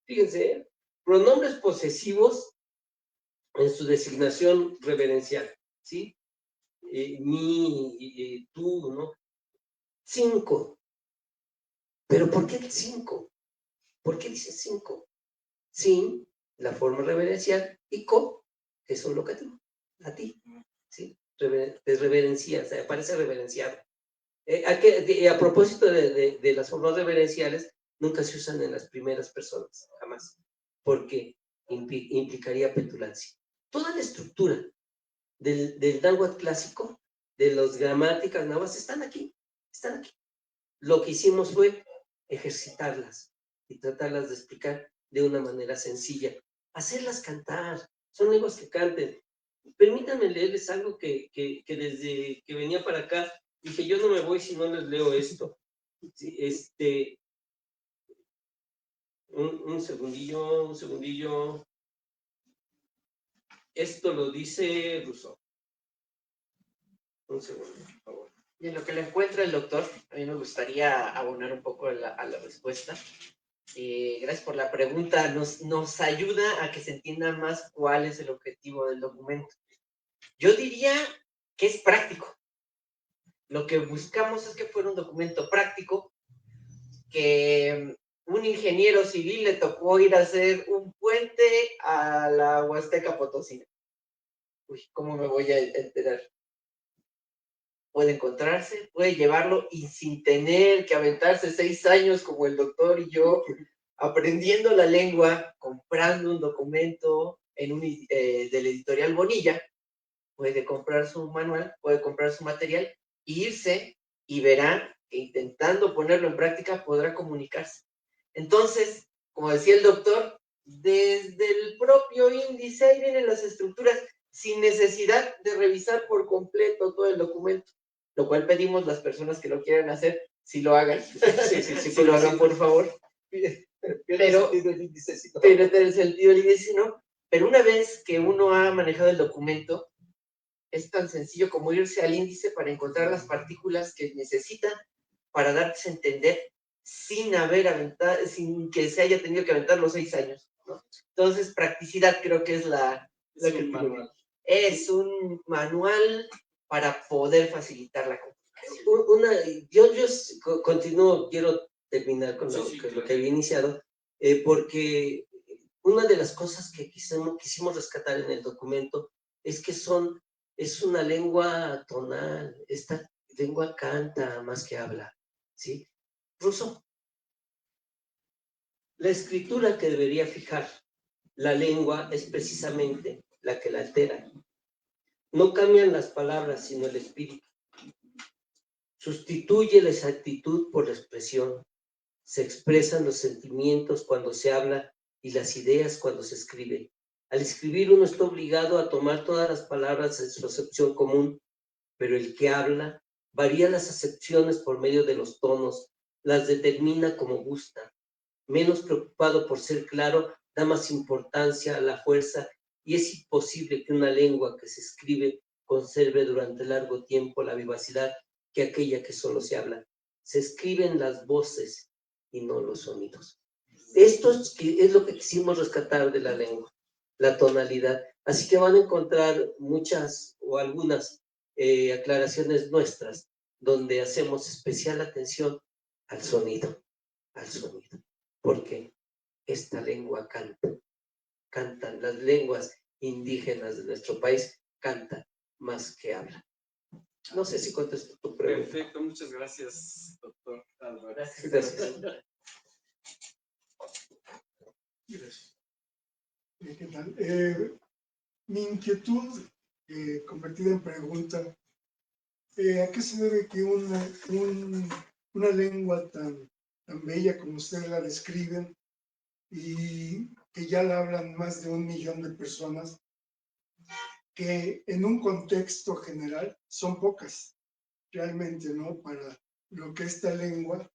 fíjense, pronombres posesivos en su designación reverencial, ¿sí? Mi, tú, ¿no? 5. ¿Pero por qué el 5? ¿Por qué dice 5? Sin, la forma reverencial, y co, que es un locativo, a ti, ¿sí? Te reverencia, o sea, parece reverenciado. A propósito de las formas reverenciales, nunca se usan en las primeras personas, jamás, porque implicaría petulancia. Toda la estructura del náhuatl clásico, de las gramáticas náhuatl, están aquí. Lo que hicimos fue ejercitarlas, y tratarlas de explicar de una manera sencilla. Hacerlas cantar, son lenguas que canten. Permítanme leerles algo que desde que venía para acá, dije, yo no me voy si no les leo esto. Sí, un segundillo. Esto lo dice Rousseau. Un segundo, por favor. Y en lo que le encuentra el doctor, a mí me gustaría abonar un poco a la respuesta. Gracias por la pregunta. Nos ayuda a que se entienda más cuál es el objetivo del documento. Yo diría que es práctico. Lo que buscamos es que fuera un documento práctico, que un ingeniero civil le tocó ir a hacer un puente a la Huasteca Potosina. Uy, ¿cómo me voy a enterar? Puede encontrarse, puede llevarlo y sin tener que aventarse 6 años como el doctor y yo, aprendiendo la lengua, comprando un documento del editorial Bonilla, puede comprar su manual, puede comprar su material, irse y verá que intentando ponerlo en práctica podrá comunicarse. Entonces, como decía el doctor, desde el propio índice ahí vienen las estructuras sin necesidad de revisar por completo todo el documento, lo cual pedimos las personas que lo quieran hacer, si lo hagan, si lo hagan por favor. Pero pierde el sentido del índice, ¿no? Pero una vez que uno ha manejado el documento, es tan sencillo como irse al índice para encontrar las partículas que necesita para darse a entender sin que se haya tenido que aventar los 6 años, ¿no? Entonces, practicidad creo que es la que manual. Es un manual para poder facilitar la comunicación. Yo continúo, quiero terminar con lo claro. que había iniciado, porque una de las cosas que quisimos rescatar en el documento es que es una lengua tonal, esta lengua canta más que habla, ¿sí? Rousseau. La escritura que debería fijar la lengua es precisamente la que la altera. No cambian las palabras, sino el espíritu. Sustituye la exactitud por la expresión. Se expresan los sentimientos cuando se habla y las ideas cuando se escribe. Al escribir uno está obligado a tomar todas las palabras en su acepción común, pero el que habla varía las acepciones por medio de los tonos, las determina como gusta. Menos preocupado por ser claro, da más importancia a la fuerza y es imposible que una lengua que se escribe conserve durante largo tiempo la vivacidad que aquella que solo se habla. Se escriben las voces y no los sonidos. Esto es lo que quisimos rescatar de la lengua, la tonalidad. Así que van a encontrar muchas o algunas aclaraciones nuestras donde hacemos especial atención al sonido, porque esta lengua cantan las lenguas indígenas de nuestro país, cantan más que hablan. No sé si contesto tu pregunta. Perfecto, muchas gracias, doctor Álvarez. Gracias. ¿Qué tal? Mi inquietud, convertida en pregunta, ¿a qué se debe que una lengua tan bella como ustedes la describen y que ya la hablan más de 1 millón de personas, que en un contexto general son pocas, realmente, ¿no? Para lo que esta lengua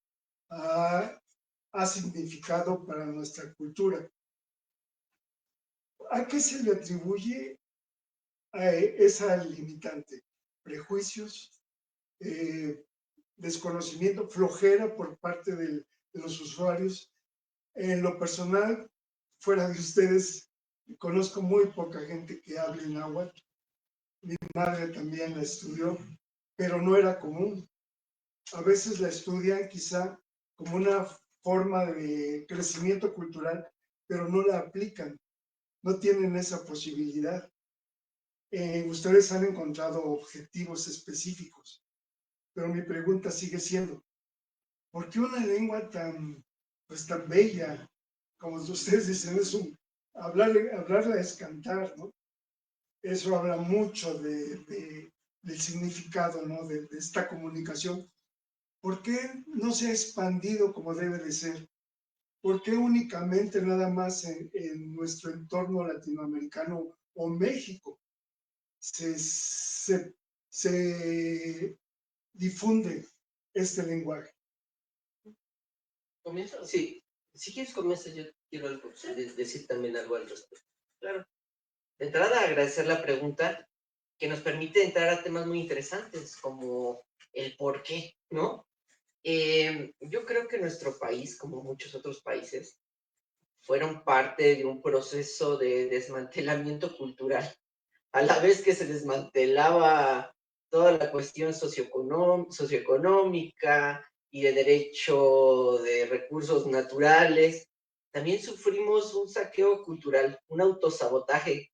ha significado para nuestra cultura? ¿A qué se le atribuye esa limitante? ¿Prejuicios? ¿Desconocimiento? ¿Flojera por parte de los usuarios? En lo personal, fuera de ustedes, conozco muy poca gente que hable náhuatl. Mi madre también la estudió, pero no era común. A veces la estudian quizá como una forma de crecimiento cultural, pero no la aplican, no tienen esa posibilidad. Ustedes han encontrado objetivos específicos, pero mi pregunta sigue siendo, ¿por qué una lengua tan bella, como ustedes dicen, hablarla es cantar, ¿no? Eso habla mucho del significado, ¿no? de esta comunicación. ¿Por qué no se ha expandido como debe de ser? ¿por qué únicamente nada más en nuestro entorno latinoamericano o México se difunde este lenguaje? ¿Comienzo? Sí, si quieres comienza, yo quiero decir también algo al respecto. Claro. De entrada, agradecer la pregunta que nos permite entrar a temas muy interesantes como el por qué, ¿no? Yo creo que nuestro país, como muchos otros países, fueron parte de un proceso de desmantelamiento cultural. A la vez que se desmantelaba toda la cuestión socioeconómica y de derecho de recursos naturales, también sufrimos un saqueo cultural, un autosabotaje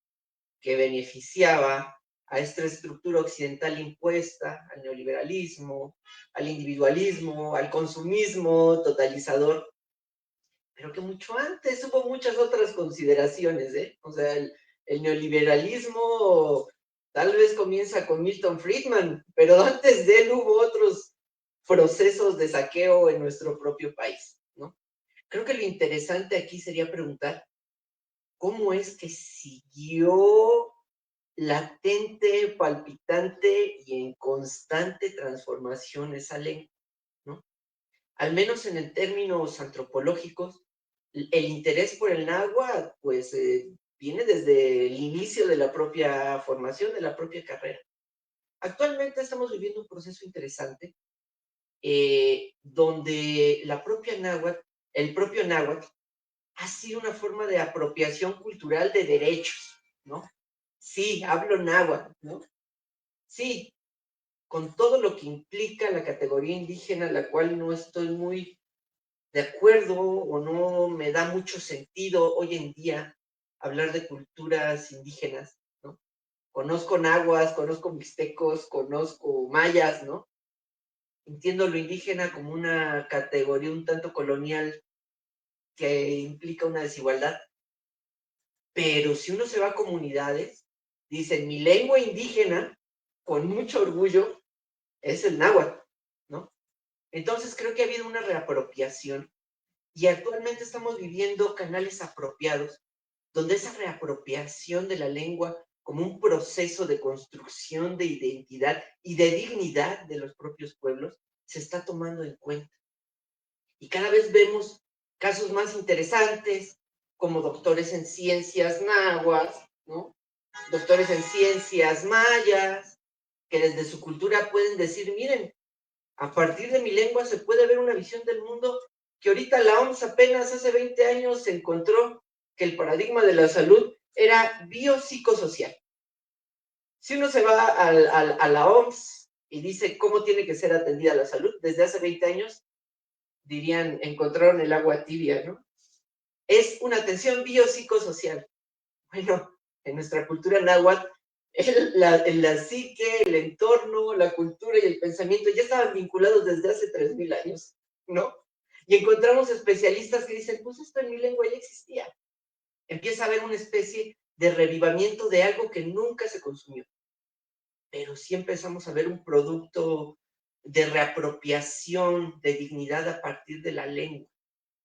que beneficiaba a esta estructura occidental impuesta, al neoliberalismo, al individualismo, al consumismo totalizador, pero que mucho antes hubo muchas otras consideraciones, ¿eh? O sea, el neoliberalismo tal vez comienza con Milton Friedman, pero antes de él hubo otros procesos de saqueo en nuestro propio país, ¿no? Creo que lo interesante aquí sería preguntar cómo es que siguió latente, palpitante y en constante transformación esa lengua, ¿no? Al menos en términos antropológicos, el interés por el náhuatl, pues, viene desde el inicio de la propia formación, de la propia carrera. Actualmente estamos viviendo un proceso interesante donde el propio náhuatl ha sido una forma de apropiación cultural de derechos, ¿no? Sí, hablo náhuatl, ¿no? Sí, con todo lo que implica la categoría indígena, la cual no estoy muy de acuerdo o no me da mucho sentido hoy en día hablar de culturas indígenas, ¿no? Conozco nahuas, conozco mixtecos, conozco mayas, ¿no? Entiendo lo indígena como una categoría un tanto colonial que implica una desigualdad, pero si uno se va a comunidades, dicen mi lengua indígena, con mucho orgullo, es el náhuatl, ¿no? Entonces creo que ha habido una reapropiación y actualmente estamos viviendo canales apropiados, donde esa reapropiación de la lengua como un proceso de construcción de identidad y de dignidad de los propios pueblos se está tomando en cuenta. Y cada vez vemos casos más interesantes, como doctores en ciencias náhuatl, ¿no? Doctores en ciencias mayas, que desde su cultura pueden decir, miren, a partir de mi lengua se puede ver una visión del mundo que ahorita la OMS apenas hace 20 años se encontró que el paradigma de la salud era biopsicosocial. Si uno se va a la OMS y dice cómo tiene que ser atendida la salud, desde hace 20 años dirían, encontraron el agua tibia, ¿no? Es una atención biopsicosocial. Bueno, en nuestra cultura náhuatl, la psique, el entorno, la cultura y el pensamiento ya estaban vinculados desde hace 3000 años, ¿no? Y encontramos especialistas que dicen, pues esto en mi lengua ya existía. Empieza a haber una especie de revivamiento de algo que nunca se consumió. Pero sí empezamos a ver un producto de reapropiación de dignidad a partir de la lengua,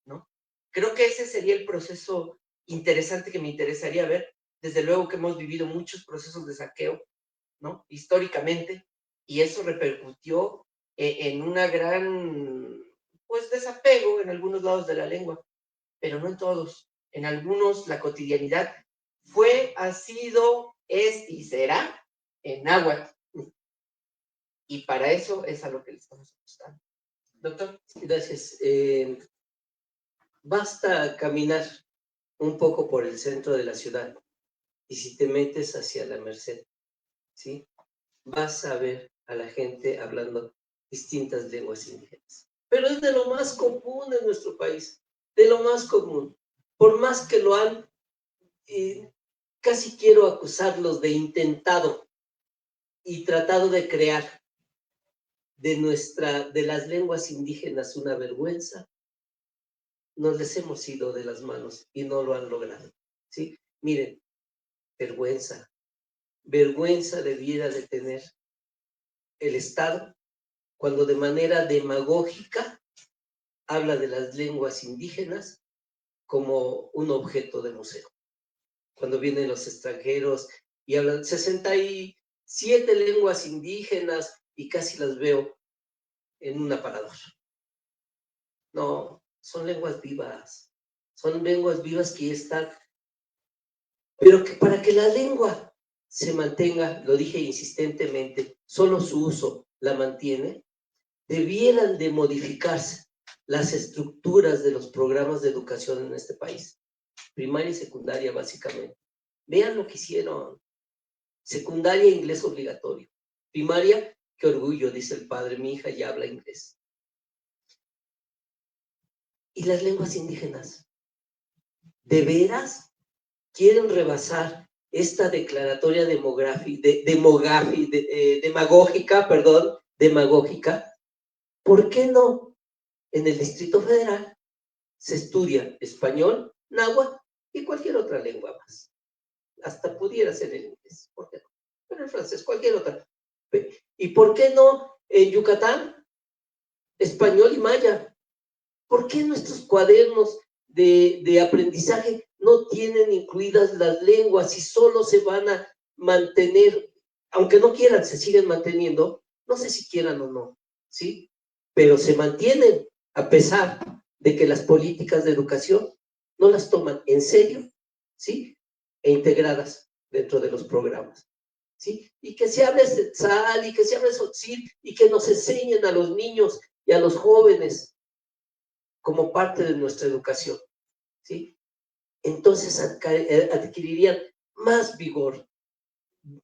¿no? Creo que ese sería el proceso interesante que me interesaría ver. Desde luego que hemos vivido muchos procesos de saqueo, ¿no? Históricamente, y eso repercutió en una gran, pues, desapego en algunos lados de la lengua, pero no en todos. En algunos la cotidianidad fue, ha sido, es y será en náhuatl. Y para eso es a lo que le estamos apostando. Doctor. Gracias. Basta caminar un poco por el centro de la ciudad y si te metes hacia la Merced, ¿sí? Vas a ver a la gente hablando distintas lenguas indígenas. Pero es de lo más común en nuestro país, de lo más común. Por más que lo han, casi quiero acusarlos de intentado y tratado de crear de las lenguas indígenas una vergüenza, nos les hemos ido de las manos y no lo han logrado, ¿sí? Miren, vergüenza debiera de tener el Estado cuando de manera demagógica habla de las lenguas indígenas como un objeto de museo. Cuando vienen los extranjeros y hablan 67 lenguas indígenas y casi las veo en un aparador. No, son lenguas vivas que están, pero que para que la lengua se mantenga, lo dije insistentemente, solo su uso la mantiene, debieran de modificarse las estructuras de los programas de educación en este país, primaria y secundaria básicamente. Vean lo que hicieron. Secundaria, inglés obligatorio. Primaria, qué orgullo, dice el padre, mi hija ya habla inglés. ¿Y las lenguas indígenas? ¿De veras quieren rebasar esta declaratoria demagógica? ¿Por qué no en el Distrito Federal se estudia español, náhuatl y cualquier otra lengua más? Hasta pudiera ser el inglés, ¿por qué no? Pero el francés, cualquier otra. ¿Y por qué no en Yucatán? Español y maya. ¿Por qué nuestros cuadernos de aprendizaje no tienen incluidas las lenguas y solo se van a mantener, aunque no quieran, se siguen manteniendo, no sé si quieran o no, ¿sí? Pero se mantienen a pesar de que las políticas de educación no las toman en serio, ¿sí? E integradas dentro de los programas, ¿sí? Y que se hable Setzal y que se hable Tzotzil y que nos enseñen a los niños y a los jóvenes como parte de nuestra educación, ¿sí? Entonces adquirirían más vigor,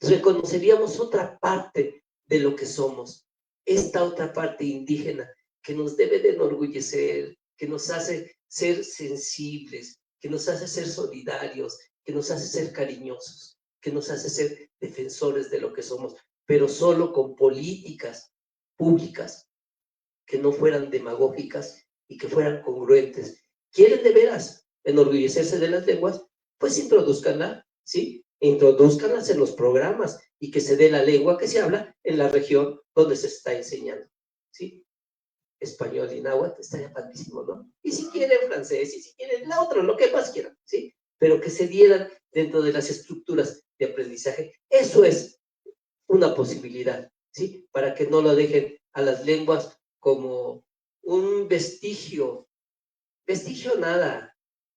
reconoceríamos otra parte de lo que somos, esta otra parte indígena que nos debe de enorgullecer, que nos hace ser sensibles, que nos hace ser solidarios, que nos hace ser cariñosos, que nos hace ser defensores de lo que somos, pero solo con políticas públicas que no fueran demagógicas y que fueran congruentes. ¿Quieren de veras enorgullecerse de las lenguas? Pues introduzcanla, ¿sí? Introduzcanlas en los programas y que se dé la lengua que se habla en la región donde se está enseñando, ¿sí? Español y náhuatl, estaría padrísimo, ¿no? Y si quieren francés, y si quieren la otra, lo que más quieran, ¿sí? Pero que se dieran dentro de las estructuras de aprendizaje. Eso es una posibilidad, ¿sí? Para que no lo dejen a las lenguas como un vestigio nada.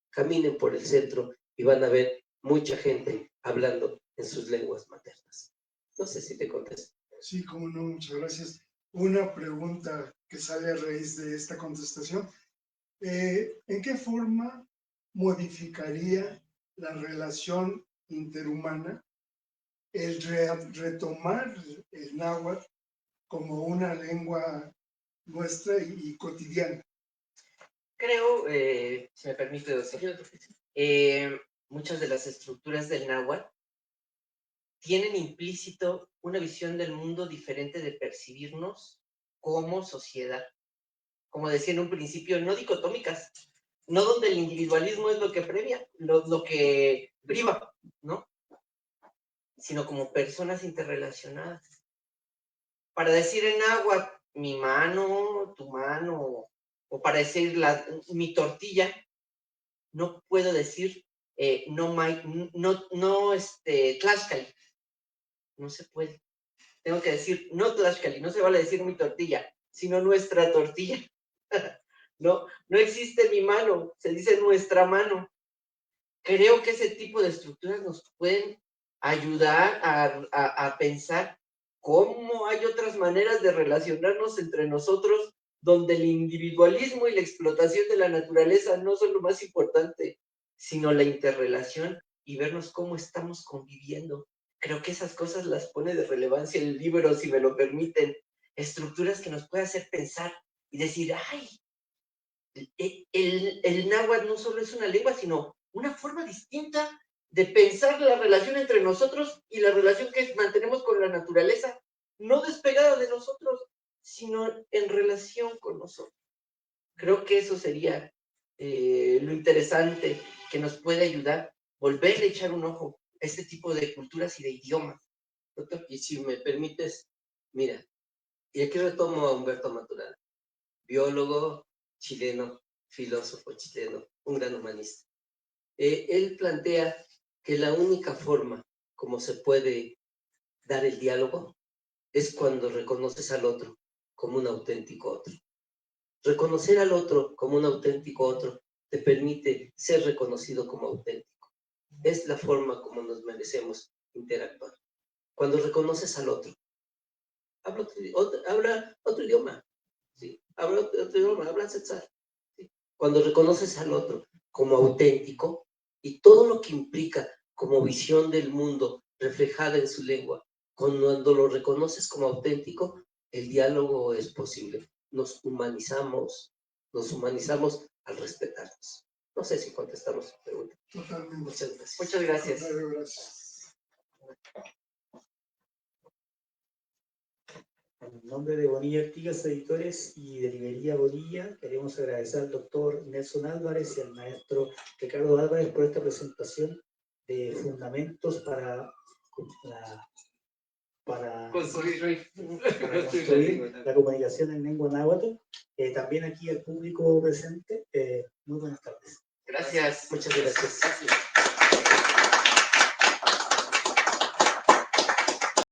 Caminen por el centro y van a ver mucha gente hablando en sus lenguas maternas. No sé si te contesto. Sí, cómo no, muchas gracias. Una pregunta que sale a raíz de esta contestación. ¿En qué forma modificaría la relación interhumana el retomar el náhuatl como una lengua nuestra y cotidiana? Creo, si me permite decir, muchas de las estructuras del náhuatl tienen implícito una visión del mundo diferente de percibirnos como sociedad. Como decía en un principio, no dicotómicas, no donde el individualismo es lo que lo que priva, ¿no? Sino como personas interrelacionadas. Para decir en náhuatl, mi mano, tu mano, o para decir mi tortilla, no puedo decir Tlaxcali. No se puede. Tengo que decir no Tlaxcali, no se vale decir mi tortilla, sino nuestra tortilla. No existe mi mano, se dice nuestra mano. Creo que ese tipo de estructuras nos pueden ayudar a pensar cómo hay otras maneras de relacionarnos entre nosotros donde el individualismo y la explotación de la naturaleza no son lo más importante, sino la interrelación y vernos cómo estamos conviviendo. Creo que esas cosas las pone de relevancia el libro, si me lo permiten. Estructuras que nos pueden hacer pensar y decir, ay, el náhuatl no solo es una lengua, sino una forma distinta de pensar la relación entre nosotros y la relación que mantenemos con la naturaleza, no despegada de nosotros, sino en relación con nosotros. Creo que eso sería lo interesante que nos puede ayudar, volverle a echar un ojo a este tipo de culturas y de idiomas. Doctor, y si me permites, mira, y aquí retomo a Humberto Maturana, biólogo chileno, filósofo chileno, un gran humanista. Él plantea que la única forma como se puede dar el diálogo es cuando reconoces al otro como un auténtico otro. Reconocer al otro como un auténtico otro te permite ser reconocido como auténtico. Es la forma como nos merecemos interactuar. Cuando reconoces al otro, habla otro idioma, ¿sí? Habla otro idioma, habla sexual. ¿Sí? Cuando reconoces al otro como auténtico y todo lo que implica como visión del mundo reflejada en su lengua, cuando lo reconoces como auténtico, el diálogo es posible. Nos humanizamos al respetarnos. No sé si contestamos su pregunta. Totalmente. Muchas gracias. Muchas gracias. Claro, gracias. En nombre de Bonilla Artigas Editores y de Librería Bonilla, queremos agradecer al doctor Nelson Álvarez y al maestro Ricardo Álvarez por esta presentación de fundamentos para Construir la comunicación en lengua náhuatl. También aquí al público presente, muy buenas tardes. Gracias. Muchas gracias. Gracias.